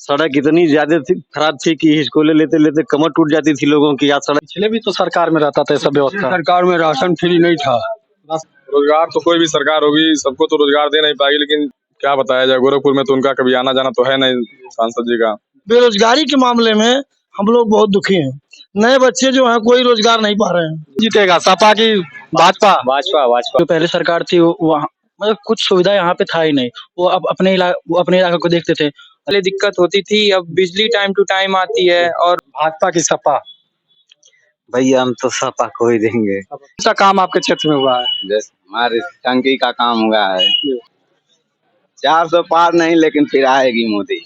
सड़क इतनी ज्यादा खराब थी कि स्कूलें लेते लेते कमर टूट जाती थी लोगों की। आज सड़क पिछले भी तो सरकार में रहता था सब व्यवस्था। सरकार में राशन फ्री नहीं था। रोजगार तो कोई भी सरकार होगी, सबको तो रोजगार दे नहीं पाएगी, लेकिन क्या बताया जाए, गोरखपुर में तो उनका कभी आना जाना तो है नहीं सांसद जी का। बेरोजगारी के मामले में हम लोग बहुत दुखी हैं। नए बच्चे जो हैं कोई रोजगार नहीं पा रहे हैं। जीतेगा सपा की भाजपा? भाजपा। जो पहले सरकार थी वहाँ मतलब कुछ सुविधा यहाँ पे था ही नहीं। वो अब अपने इलाके को देखते थे। पहले दिक्कत होती थी, अब बिजली टाइम टू टाइम आती है। और भाजपा की सपा? भैया हम तो सपा को ही देंगे। अच्छा काम आपके क्षेत्र में हुआ है? जैसे हमारे टंकी का काम हुआ है, 400 पार नहीं, लेकिन फिर आएगी मोदी।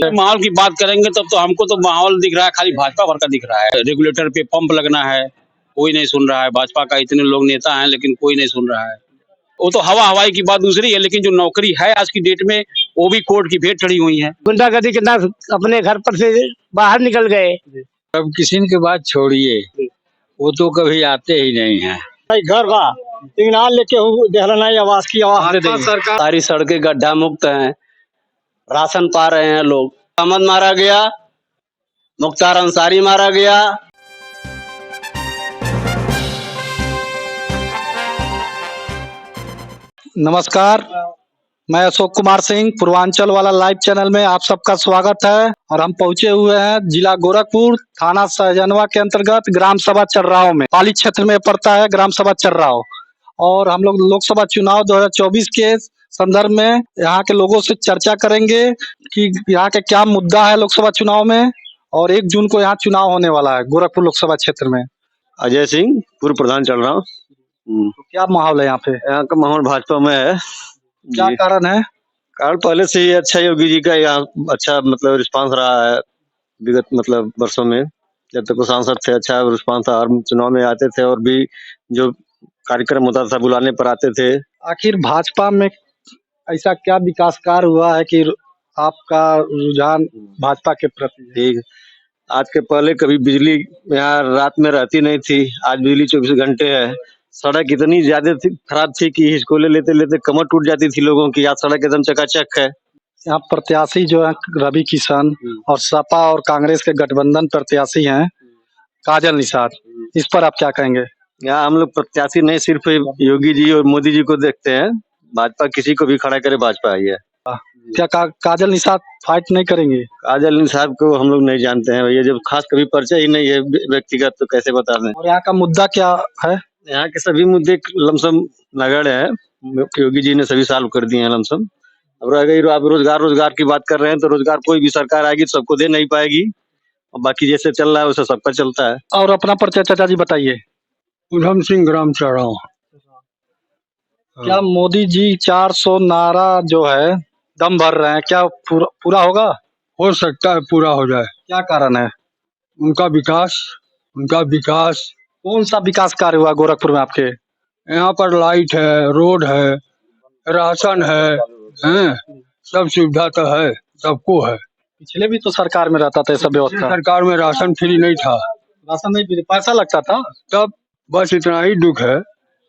माहौल की बात करेंगे तब तो हमको तो माहौल दिख रहा है खाली भाजपा भर का दिख रहा है। रेगुलेटर पे पंप लगना है, कोई नहीं सुन रहा है। भाजपा का इतने लोग नेता हैं लेकिन कोई नहीं सुन रहा है। वो तो हवाई की बात दूसरी है, लेकिन जो नौकरी है आज की डेट में वो भी कोर्ट की भेंट चढ़ी हुई है। गुंडागर्दी कितना अपने घर पर से बाहर निकल गए। अब किसी की बात छोड़िए, वो तो कभी आते ही नहीं है। घर का सिग्नल लेके देहराना आवास की आवाज सरकार सारी सड़कें गड्ढा मुक्त हैं, राशन पा रहे हैं लोग। अहमद मारा गया, मुख्तार अंसारी मारा गया। नमस्कार, मैं अशोक कुमार सिंह, पूर्वांचल वाला लाइव चैनल में आप सबका स्वागत है। और हम पहुंचे हुए हैं जिला गोरखपुर, थाना सहजनवा के अंतर्गत ग्राम सभा चर्राव में। पाली क्षेत्र में पड़ता है ग्राम सभा चर्राव। और हम लोग लोकसभा चुनाव 2024 के संदर्भ में यहाँ के लोगों से चर्चा करेंगे कि यहाँ के क्या मुद्दा है लोकसभा चुनाव में। और 1 जून को यहाँ चुनाव होने वाला है गोरखपुर लोकसभा क्षेत्र में। अजय सिंह पूर्व प्रधान चल रहा हूँ। तो क्या माहौल है यहाँ पे? यहाँ का माहौल भाजपा में है। क्या कारण है? कारण पहले से ही अच्छा, योगी जी का यहाँ अच्छा मतलब रिस्पांस रहा है विगत मतलब वर्षों में। जब तक वो सांसद थे अच्छा रिस्पांस था, हर चुनाव में आते थे और भी जो कार्यक्रम होता था बुलाने पर आते थे। आखिर भाजपा में ऐसा क्या विकास कार्य हुआ है कि आपका रुझान भाजपा के प्रति है? ठीक, आज के पहले कभी बिजली यहाँ रात में रहती नहीं थी, आज बिजली 24 घंटे है। सड़क इतनी ज्यादा खराब थी कि स्कूलें लेते लेते कमर टूट जाती थी लोगों की। आज सड़क एकदम चकाचक है। यहाँ प्रत्याशी जो है रवि किशन और सपा और कांग्रेस के गठबंधन प्रत्याशी हैं काजल निषाद, इस पर आप क्या कहेंगे? यहाँ हम लोग प्रत्याशी नहीं सिर्फ योगी जी और मोदी जी को देखते हैं। भाजपा किसी को भी खड़ा करे भाजपा ही है। क्या काजल निषाद फाइट नहीं करेंगे? काजल निषाद को हम लोग नहीं जानते हैं भैया, जब खास कभी परिचय ही नहीं है व्यक्तिगत, तो कैसे बता दें। और यहाँ का मुद्दा क्या है? यहाँ के सभी मुद्दे लमसम नगड़ है, योगी जी ने सभी सॉल्व कर दिए हैं लमसम। अब रह गई आप रोजगार की बात कर रहे हैं, तो रोजगार कोई भी सरकार आएगी तो सबको दे नहीं पाएगी। और बाकी जैसे चल रहा है वैसे सबका चलता है। और अपना परिचय चाचा जी बताइए। उधम सिंह ग्राम चढ़ाओ। क्या मोदी जी 400 नारा जो है दम भर रहे हैं, क्या पूरा होगा? हो सकता है पूरा हो जाए। क्या कारण है? उनका विकास। कौन सा विकास कार्य हुआ गोरखपुर में आपके? यहाँ पर लाइट है, रोड है, राशन है, सब सुविधा तो है, सबको है। पिछले भी तो सरकार में रहता था सब व्यवस्था। सरकार में राशन फ्री नहीं था। राशन नहीं, पैसा लगता था तब। बस इतना ही दुख है,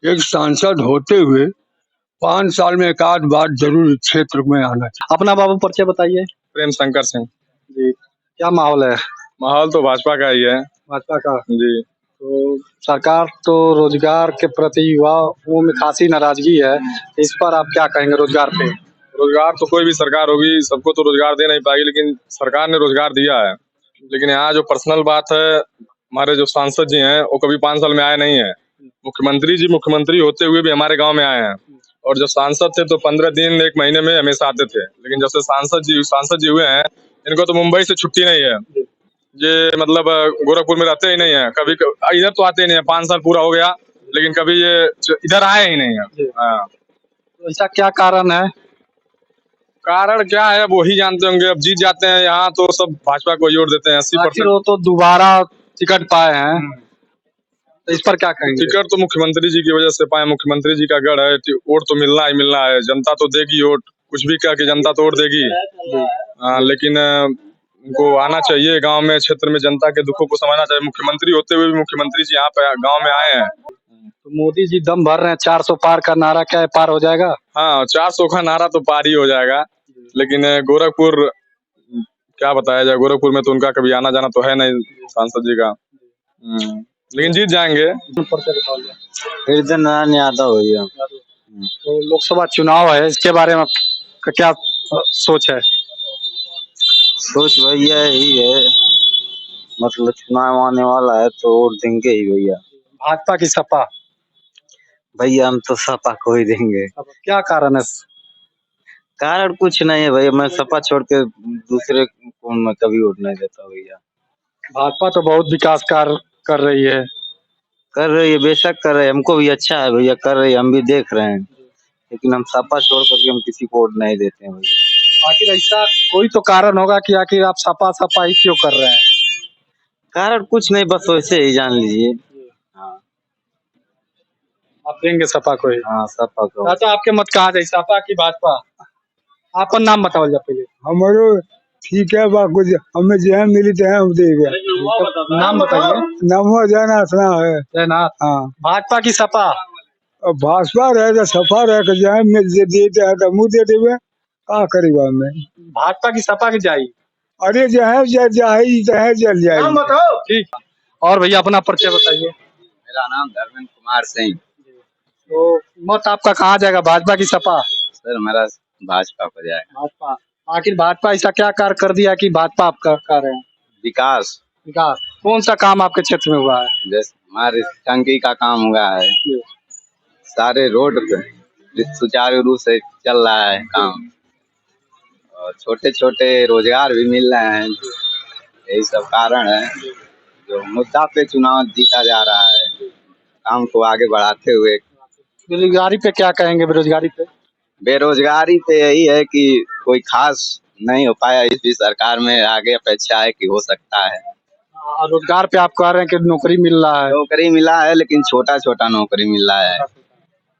एक सांसद होते हुए 5 साल में एक आध बार जरूर क्षेत्र में आना चाहिए। अपना बाबू परिचय बताइए। प्रेम शंकर सिंह जी, क्या माहौल है? माहौल तो भाजपा का ही है। भाजपा का जी। तो सरकार तो रोजगार के प्रति युवाओं में खासी नाराजगी है, इस पर आप क्या कहेंगे? रोजगार पे रोजगार तो कोई भी सरकार होगी, सबको तो रोजगार दे नहीं पाएगी, लेकिन सरकार ने रोजगार दिया है। लेकिन यहाँ जो पर्सनल बात है, हमारे जो सांसद जी हैं वो कभी 5 साल में आए नहीं है। मुख्यमंत्री जी मुख्यमंत्री होते हुए भी हमारे गाँव में आए हैं। और जब सांसद थे तो 15 दिन 1 महीने में हमेशा आते थे। लेकिन जब से सांसद जी हुए हैं, इनको तो मुंबई से छुट्टी नहीं है। ये मतलब गोरखपुर में रहते ही नहीं है, कभी इधर तो आते ही नहीं है। 5 साल पूरा हो गया लेकिन कभी ये इधर आए ही नहीं है। हाँ, तो ऐसा क्या कारण है? कारण क्या है वो ही जानते होंगे। अब जीत जाते हैं यहाँ तो सब भाजपा को वोट देते हैं 80%। वो तो दोबारा टिकट पाए हैं, तो इस पर क्या कहेंगे? टिकट तो मुख्यमंत्री जी की वजह से पाए। मुख्यमंत्री जी का गढ़ है, वोट तो मिलना ही मिलना है। जनता तो देगी वोट, कुछ भी कह के जनता तो वोट देगी। लेकिन उनको आना चाहिए गांव में, क्षेत्र में जनता के दुखों को समझना चाहिए। मुख्यमंत्री होते हुए भी मुख्यमंत्री जी यहाँ पे गांव में आए हैं। तो मोदी जी दम भर रहे हैं, 400 पार का नारा, क्या है पार हो जाएगा? हाँ, 400 का नारा तो पार ही हो जाएगा। लेकिन गोरखपुर क्या बताया जाए, गोरखपुर में तो उनका कभी आना जाना तो है नहीं सांसद जी का। लेकिन जीत जाएंगे। हृदय नारायण यादव भैया। तो लोकसभा चुनाव है, इसके बारे में आपका क्या सोच है? सोच भैया यही है, मतलब चुनाव आने वाला है तो वोट देंगे ही भैया। भाजपा की सपा? भैया हम तो सपा को ही देंगे। अब क्या कारण है? कारण कुछ नहीं है भैया, मैं सपा छोड़ के दूसरे को मैं कभी वोट नहीं देता भैया। भाजपा तो बहुत विकास कार्य कर रही है। कर रही है, बेशक कर रहे हैं, हमको भी अच्छा है भैया, कर रही है, हम भी देख रहे हैं, लेकिन हम सपा छोड़ करके हम किसी को वोट नहीं देते हैं भैया। आखिर ऐसा कोई तो कारण होगा कि आखिर आप सपा सपा ही क्यों कर रहे हैं? कारण कुछ नहीं, बस वैसे ही जान लीजिए। हाँ आप देंगे सपा को ही? हाँ, सपा को। चाचा आपके मत कहाँ जाए, सपा की भाजपा? आपका नाम बताओ जा पहले। हमारो ठीक है बा, कुछ हमें जहाँ मिली तो हम देगा। नाम बताइए। नामो जयनाथ ना है। जयनाथ। हाँ। भाजपा की सपा? अब भाजपा रहे तो सफा रहे के जहाँ में देते हैं तो मुँह दे देवे, का करेगा हमें। भाजपा की सपा की जाई? अरे जहाँ जहाँ जल जाए। नाम बताओ। ठीक। और भैया अपना परिचय बताइए। मेरा नाम धर्मेंद्र कुमार सिंह। तो मत आपका कहाँ जाएगा, भाजपा की सपा? सर मेरा भाजपा को जाएगा। भाजपा। आखिर भाजपा ऐसा क्या कार्य कर दिया कि भाजपा आप कर रहे हैं? विकास। विकास कौन सा काम आपके क्षेत्र में हुआ है? जैसे हमारे टंकी का काम हुआ है, सारे रोड पे सुचारू रूप से चल रहा है काम, और छोटे छोटे रोजगार भी मिल रहे हैं। यही सब कारण है जो मुद्दा पे चुनाव जीता जा रहा है, काम को आगे बढ़ाते हुए। बेरोजगारी पे क्या कहेंगे? बेरोजगारी पे? बेरोजगारी पे यही है कि कोई खास नहीं हो पाया इस सरकार में, आगे अपेक्षा है कि हो सकता है। और रोजगार पे आप कह रहे हैं कि नौकरी मिल रहा है? नौकरी मिला है लेकिन छोटा छोटा नौकरी मिल रहा है।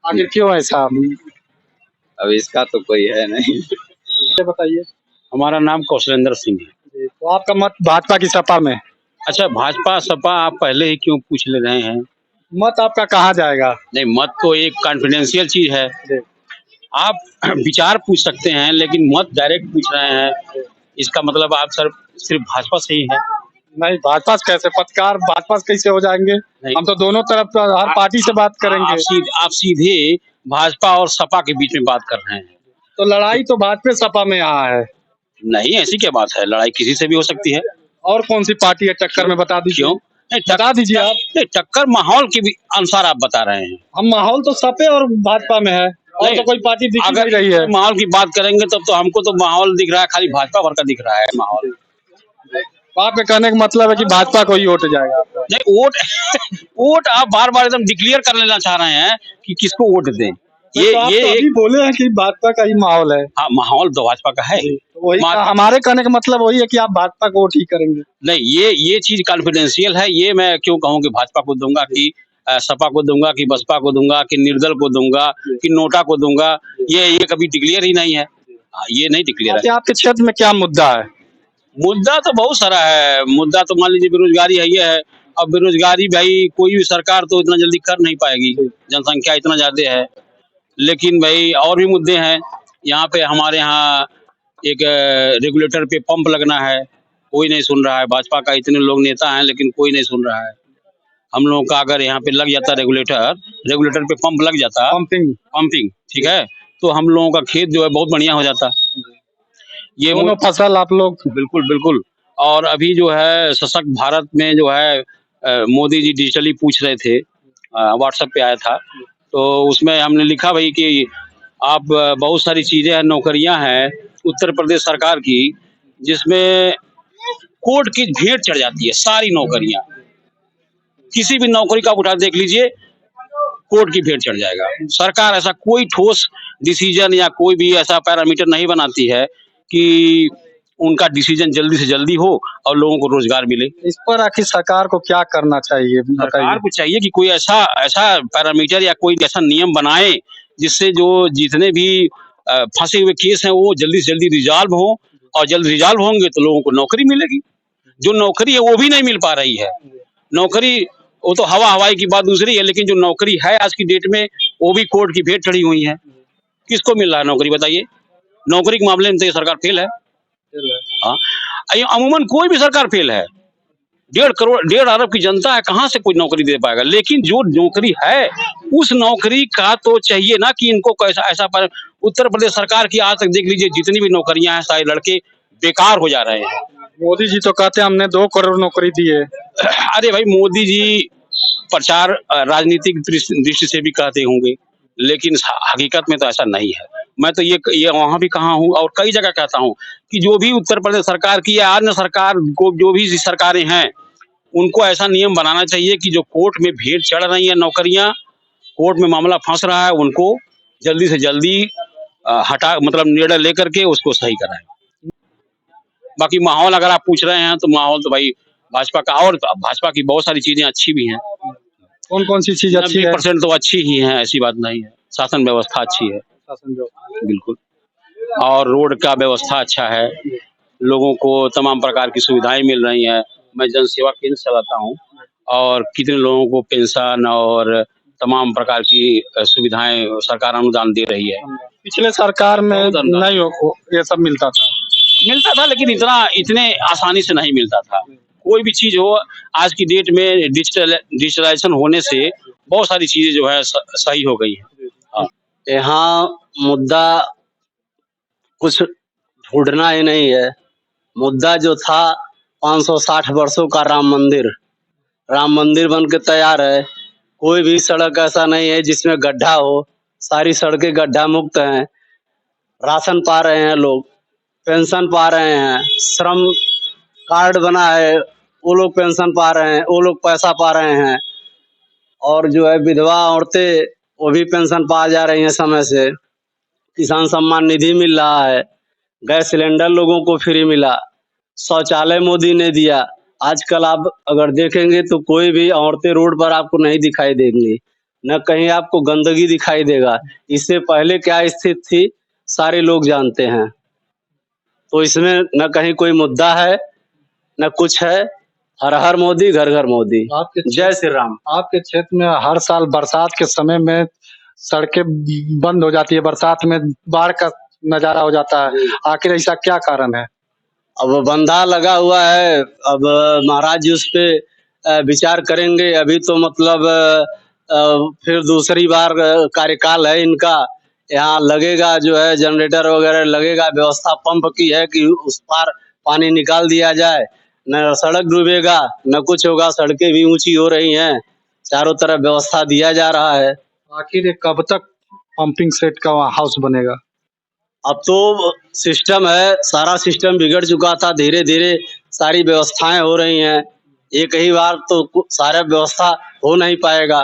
आखिर क्यों ऐसा? अब इसका तो कोई है नहीं। ये बताइए। हमारा नाम कौशलेंद्र सिंह है। तो आपका मत भाजपा की सपा में? अच्छा, भाजपा सपा आप पहले ही क्यों पूछ ले रहे हैं? मत आपका कहाँ जाएगा? नहीं, मत तो एक कॉन्फिडेंशियल चीज है, आप विचार पूछ सकते हैं, लेकिन मत डायरेक्ट पूछ रहे हैं, इसका मतलब आप सर सिर्फ भाजपा से ही है। नहीं, भाजपा से कैसे? पत्रकार भाजपा से कैसे हो जाएंगे? हम तो दोनों तरफ हर पार्टी से बात करेंगे। आप सीधे भाजपा और सपा के बीच में बात कर रहे हैं। तो लड़ाई तो भाजपा सपा में यहाँ है। नहीं, ऐसी क्या बात है, लड़ाई किसी से भी हो सकती है। और कौन सी पार्टी है टक्कर में, बता दीजिए। क्यों? बता दीजिए आप। नहीं, टक्कर माहौल के अनुसार आप बता रहे हैं। हम माहौल तो सपे और भाजपा में है, और तो कोई पार्टी दिख नहीं रही है। माहौल की बात करेंगे तब तो हमको तो माहौल दिख रहा है, खाली भाजपा भर का दिख रहा है माहौल। आपके कहने का मतलब है कि भाजपा को ही वोट जाएगा? नहीं, वोट वोट आप बार बार एकदम डिक्लेयर कर लेना चाह रहे हैं कि किसको वोट दें। ये अभी बोले हैं कि भाजपा का ही माहौल है। हाँ, माहौल तो भाजपा का है। वही हमारे कहने का मतलब वही है कि आप भाजपा को वोट ही करेंगे। नहीं, ये चीज कॉन्फिडेंशियल है, ये मैं क्यों कहूँ कि भाजपा को दूंगा कि सपा को दूंगा कि बसपा को दूंगा कि निर्दल को दूंगा कि नोटा को दूंगा, ये कभी डिक्लेयर ही नहीं है। ये नहीं डिक्लेयर है। आपके क्षेत्र में क्या मुद्दा है? मुद्दा तो बहुत सारा है। मुद्दा तो मान लीजिए बेरोजगारी है, ये है। अब बेरोजगारी भाई कोई भी सरकार तो इतना जल्दी कर नहीं पाएगी, जनसंख्या इतना ज्यादा है। लेकिन भाई और भी मुद्दे हैं। यहाँ पे हमारे यहाँ एक रेगुलेटर पे पंप लगना है, कोई नहीं सुन रहा है। भाजपा का इतने लोग नेता हैं लेकिन कोई नहीं सुन रहा है। हम लोगों का अगर यहाँ पे लग जाता रेगुलेटर पे पंप लग जाता, पंपिंग ठीक है, तो हम लोगों का खेत जो है बहुत बढ़िया हो जाता। ये दोनों फसल आप लोग बिल्कुल। और अभी जो है सशक्त भारत में जो है मोदी जी डिजिटली पूछ रहे थे, व्हाट्सएप पे आया था, तो उसमें हमने लिखा भाई कि आप बहुत सारी चीजें हैं, नौकरियां हैं उत्तर प्रदेश सरकार की, जिसमें कोर्ट की भेंट चढ़ जाती है। सारी नौकरियां, किसी भी नौकरी का उठा देख लीजिए, कोर्ट की भेंट चढ़ जाएगा। सरकार ऐसा कोई ठोस डिसीजन या कोई भी ऐसा पैरामीटर नहीं बनाती है कि उनका डिसीजन जल्दी से जल्दी हो और लोगों को रोजगार मिले। इस पर आखिर सरकार को क्या करना चाहिए? सरकार को चाहिए कि कोई ऐसा पैरामीटर या कोई ऐसा नियम बनाए जिससे जो जितने भी फंसे हुए केस हैं वो जल्दी से जल्दी रिजॉल्व हो, और जल्द रिजॉल्व होंगे तो लोगों को नौकरी मिलेगी। जो नौकरी है वो भी नहीं मिल पा रही है। नौकरी वो तो हवाई की बात दूसरी है, लेकिन जो नौकरी है आज की डेट में वो भी कोर्ट की भेंट चढ़ी हुई है। किसको मिल रहा है नौकरी बताइए? नौकरी के मामले में तो ये सरकार फेल है। हाँ, अमूमन कोई भी सरकार फेल है। 1.5 अरब की जनता है, कहाँ से कोई नौकरी दे पाएगा। लेकिन जो नौकरी है उस नौकरी का तो चाहिए ना कि इनको कैसा ऐसा पर उत्तर प्रदेश सरकार की आज तक देख लीजिए जितनी भी नौकरियां हैं सारे लड़के बेकार हो जा रहे हैं। मोदी जी तो कहते हैं हमने 2 करोड़ नौकरी दी है। अरे भाई मोदी जी प्रचार राजनीतिक दृष्टि से भी कहते होंगे, लेकिन हकीकत में तो ऐसा नहीं है। मैं तो ये वहां भी कहा हूँ और कई जगह कहता हूँ कि जो भी उत्तर प्रदेश सरकार की या अन्य सरकार को जो भी सरकारें हैं उनको ऐसा नियम बनाना चाहिए कि जो कोर्ट में भीड़ चढ़ रही है नौकरियां, कोर्ट में मामला फंस रहा है, उनको जल्दी से जल्दी हटा मतलब निर्णय लेकर के उसको सही कराएं। बाकी माहौल अगर आप पूछ रहे हैं तो माहौल तो भाई भाजपा का, और भाजपा की बहुत सारी चीजें अच्छी भी हैं। कौन कौन सी चीज अच्छी है? 90% तो अच्छी ही है, ऐसी बात नहीं है। शासन व्यवस्था अच्छी है, बिल्कुल, और रोड का व्यवस्था अच्छा है, लोगों को तमाम प्रकार की सुविधाएं मिल रही हैं। मैं जन सेवा केंद्र चलाता हूँ और कितने लोगों को पेंशन और तमाम प्रकार की सुविधाएं सरकार अनुदान दे रही है। पिछले सरकार में नहीं हो ये सब मिलता था, लेकिन इतने आसानी से नहीं मिलता था। कोई भी चीज हो, आज की डेट में डिजिटलाइजेशन होने से बहुत सारी चीजें जो है सही हो गई है। यहाँ मुद्दा कुछ ढूंढना ही नहीं है। मुद्दा जो था 560 वर्षों का राम मंदिर बन के तैयार है। कोई भी सड़क ऐसा नहीं है जिसमें गड्ढा हो, सारी सड़कें गड्ढा मुक्त हैं। राशन पा रहे हैं लोग, पेंशन पा रहे हैं, श्रम कार्ड बना है वो लोग पेंशन पा रहे हैं, वो लोग पैसा पा रहे हैं, और जो है विधवा औरतें वो भी पेंशन पा जा रही हैं समय से। किसान सम्मान निधि मिल रहा है, गैस सिलेंडर लोगों को फ्री मिला, शौचालय मोदी ने दिया। आजकल आप अगर देखेंगे तो कोई भी औरतें रोड पर आपको नहीं दिखाई देंगी, न कहीं आपको गंदगी दिखाई देगा। इससे पहले क्या स्थिति थी सारे लोग जानते हैं। तो इसमें न कहीं कोई मुद्दा है न कुछ है। हर हर मोदी, घर घर मोदी। जय श्री राम। आपके क्षेत्र में हर साल बरसात के समय में सड़कें बंद हो जाती है, बरसात में बाढ़ का नजारा हो जाता है, आखिर ऐसा क्या कारण है? अब बंधा लगा हुआ है, अब महाराज जी उस पे विचार करेंगे। अभी तो मतलब फिर दूसरी बार कार्यकाल है इनका। यहाँ लगेगा जो है जनरेटर वगैरह लगेगा, व्यवस्था पंप की है कि उस पार पानी निकाल दिया जाए, न सड़क डूबेगा न कुछ होगा। सड़कें भी ऊंची हो रही हैं, चारों तरफ व्यवस्था दिया जा रहा है। आखिर ये कब तक पंपिंग सेट का हाउस बनेगा? अब तो सिस्टम है, सारा सिस्टम बिगड़ चुका था। धीरे धीरे सारी व्यवस्थाएं हो रही हैं, एक ही बार तो सारा व्यवस्था हो नहीं पाएगा।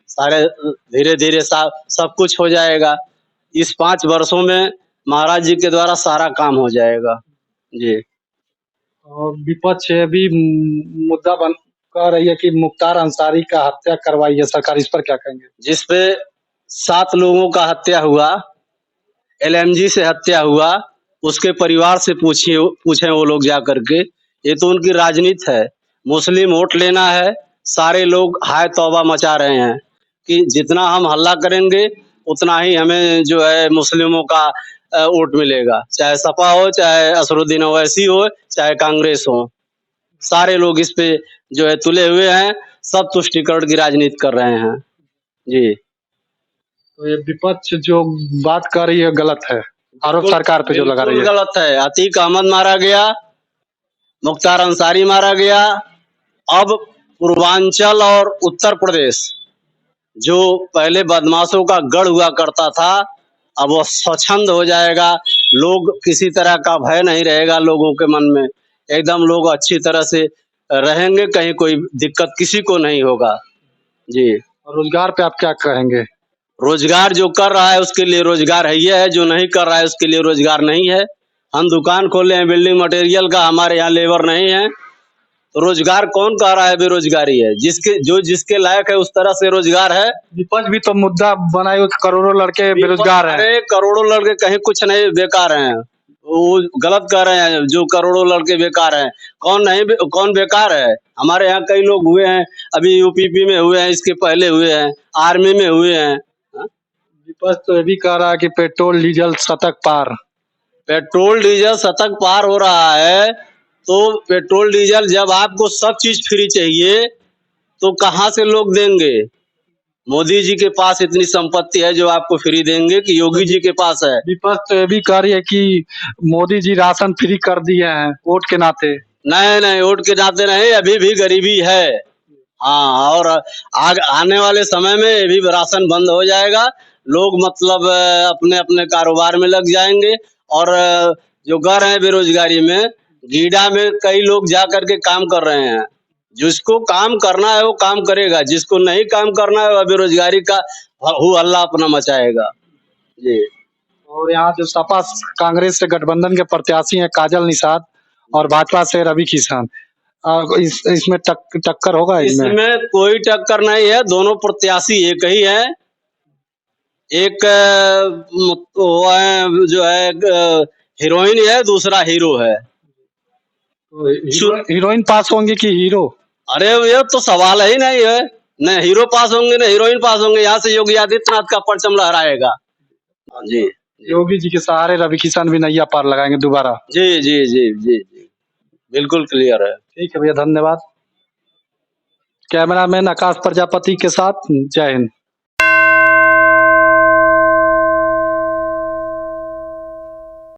सारे धीरे धीरे सब कुछ हो जाएगा। इस 5 वर्षों में महाराज जी के द्वारा सारा काम हो जाएगा जी। और विपक्ष ये भी मुद्दा बन कह रही है कि मुख्तार अंसारी का हत्या करवाई है सरकार, इस पर क्या कहेंगे? जिसपे 7 लोगों का हत्या हुआ, LMG से हत्या हुआ, उसके परिवार से पूछें वो लोग जा करके। ये तो उनकी राजनीति है, मुस्लिम वोट लेना है। सारे लोग हाय तौबा मचा रहे हैं कि जितना हम हल्ला करेंगे उतना ही हमें जो है मुस्लिमों का वोट मिलेगा, चाहे सपा हो, चाहे असरुद्दीन ओवैसी हो, चाहे कांग्रेस हो। सारे लोग इस पे जो है तुले हुए हैं, सब तुष्टिकरण की राजनीति कर रहे हैं जी। तो ये विपक्ष जो बात कर रही है गलत है, आरोप सरकार पे जो लगा रही है गलत है। अतीक अहमद मारा गया, मुख्तार अंसारी मारा गया। अब पूर्वांचल और उत्तर प्रदेश जो पहले बदमाशों का गढ़ हुआ करता था, अब वो स्वच्छंद हो जाएगा। लोग किसी तरह का भय नहीं रहेगा लोगों के मन में, एकदम लोग अच्छी तरह से रहेंगे, कहीं कोई दिक्कत किसी को नहीं होगा जी। और रोजगार पे आप क्या कहेंगे? रोजगार जो कर रहा है उसके लिए रोजगार है, जो नहीं कर रहा है उसके लिए रोजगार नहीं है। हम दुकान खोले हैं बिल्डिंग मटेरियल का, हमारे यहाँ लेबर नहीं है, तो रोजगार कौन कह रहा है बेरोजगारी है? जिसके लायक है उस तरह से रोजगार है। विपक्ष भी तो मुद्दा बनाए, करोड़ों लड़के बेरोजगार हैं। अरे करोड़ों लड़के कहीं कुछ नहीं, बेकार हैं। वो गलत कह रहे हैं जो करोड़ों लड़के बेकार हैं। कौन बेकार है? हमारे यहाँ कई लोग हुए हैं, अभी UPP में हुए हैं, इसके पहले हुए हैं, आर्मी में हुए हैं। विपक्ष तो ये भी कह रहा है कि पेट्रोल डीजल शतक पार हो रहा है, तो पेट्रोल डीजल जब आपको सब चीज फ्री चाहिए तो कहाँ से लोग देंगे? मोदी जी के पास इतनी संपत्ति है जो आपको फ्री देंगे कि योगी जी के पास है? विपक्ष तो ये भी कह रही है कि मोदी जी राशन फ्री कर दिए हैं वोट के नाते। नहीं नहीं, वोट के नाते नहीं, अभी भी गरीबी है। हाँ, और आने वाले समय में ये भी राशन बंद हो जाएगा। लोग मतलब अपने अपने कारोबार में लग जाएंगे। और जो कर रहे हैं बेरोजगारी में, गीडा में कई लोग जा करके काम कर रहे हैं। जिसको काम करना है वो काम करेगा, जिसको नहीं काम करना है वह बेरोजगारी का हू हल्ला अपना मचाएगा जी। और यहाँ जो सपा कांग्रेस से गठबंधन के प्रत्याशी हैं काजल निषाद और भाजपा से रवि किशन, इसमें टक्कर होगा? इसमें कोई टक्कर नहीं है, दोनों प्रत्याशी एक ही है। एक वो है जो है हीरोइन है, दूसरा हीरो है। हीरोइन पास होंगे कि हीरो? अरे ये तो सवाल ही नहीं है, न हीरो पास होंगे न हीरोइन पास होंगे। यहाँ से योगी आदित्यनाथ का परचम लहराएगा जी। योगी जी के सहारे रवि किशन भी नैया पार लगाएंगे दोबारा। जी जी जी जी जी, बिल्कुल क्लियर है। ठीक है भैया, धन्यवाद। कैमरामैन आकाश प्रजापति के साथ, जय हिंद।